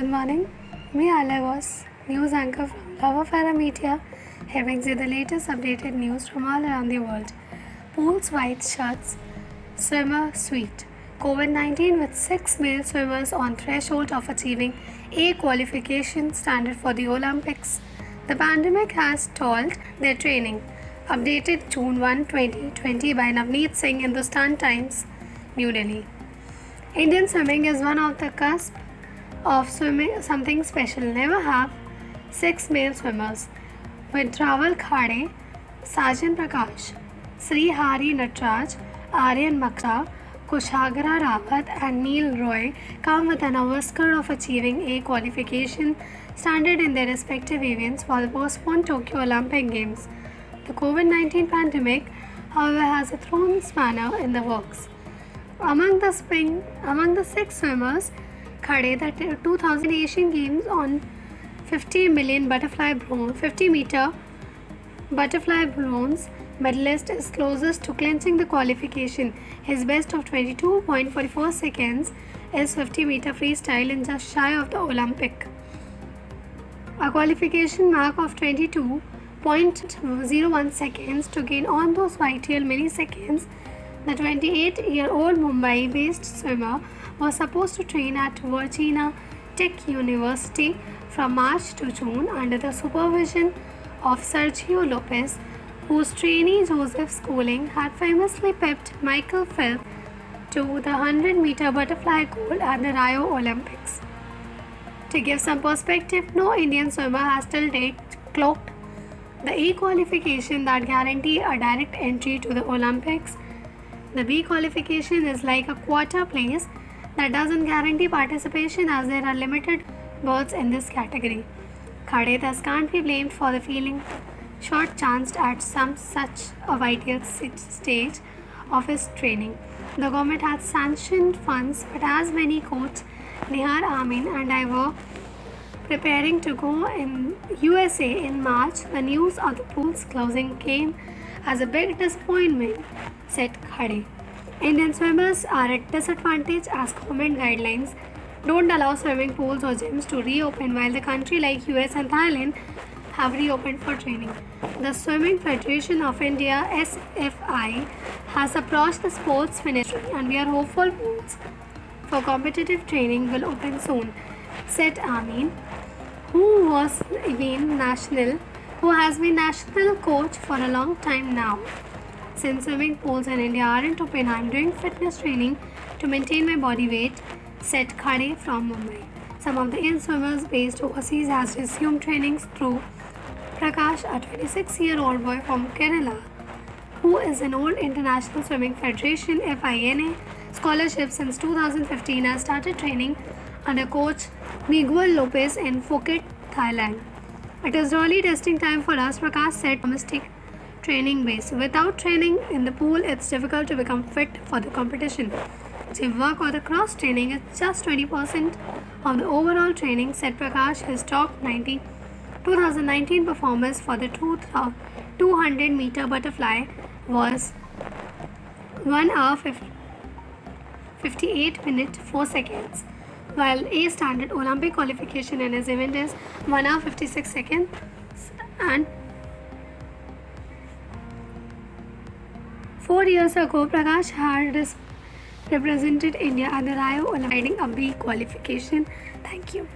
Good morning. Me Alagos, news anchor from Lava Farah Media, here brings you the latest updated news from all around the world. Pools, white shirts, swimmer sweet. COVID-19 with 6 male swimmers on threshold of achieving A qualification standard for the Olympics. The pandemic has stalled their training. Updated June 1, 2020 by Navneet Singh, Hindustan Times, New Delhi. Indian swimming is one of the cusp of swimming something special. Never have 6 male swimmers with Dhaval Khade, Sajan Prakash, Sri Hari Natraj, Aryan Makra, Kushagra Rawat and Neil Roy come within a whisker of achieving A qualification standard in their respective events while postponed Tokyo Olympic Games. The COVID-19 pandemic, however, has thrown spanner in the works. Among the 6 swimmers, Khade, the 2000 Asian Games on 50 meter butterfly bronze medalist is closest to clinching the qualification. His best of 22.44 seconds is 50 meter freestyle and just shy of the Olympic. A qualification mark of 22.01 seconds to gain on those vital milliseconds. The 28-year-old Mumbai-based swimmer was supposed to train at Virginia Tech University from March to June under the supervision of Sergio Lopez, whose trainee Joseph Schooling had famously pipped Michael Phelps to the 100-meter butterfly gold at the Rio Olympics. To give some perspective, no Indian swimmer has till date clocked the A qualification that guarantee a direct entry to the Olympics. The B qualification is like a quarter place that doesn't guarantee participation as there are limited berths in this category. Khade thus can't be blamed for the feeling short-chanced at some such a vital stage of his training. The government had sanctioned funds, but as many coach Nihar Amin and I were preparing to go in USA in March, the news of the pools closing came as a big disappointment, said Khade. Indian swimmers are at disadvantage as government guidelines don't allow swimming pools or gyms to reopen while the country like US and Thailand have reopened for training. The Swimming Federation of India SFI has approached the sports ministry and we are hopeful pools for competitive training will open soon, said Amin, who has been national coach for a long time now. Since swimming pools in India aren't open, I'm doing fitness training to maintain my body weight, said Khade from Mumbai. Some of the Indian swimmers based overseas has resumed trainings through Prakash, a 26-year-old boy from Kerala, who is an old International Swimming Federation (FINA) scholarship since 2015, has started training under coach Miguel Lopez in Phuket, Thailand. It is really testing time for us, Prakash said, domestic training base. Without training in the pool, it's difficult to become fit for the competition. Gym work or the cross training is just 20% of the overall training, said Prakash. His top 2019 performance for the 200 meter butterfly was 1 hour 58 minutes 4 seconds, while A standard Olympic qualification in his event is 1 hour 56 seconds. And 4 years ago, Prakash had represented India at the Rio Olympics, a B qualification. Thank you.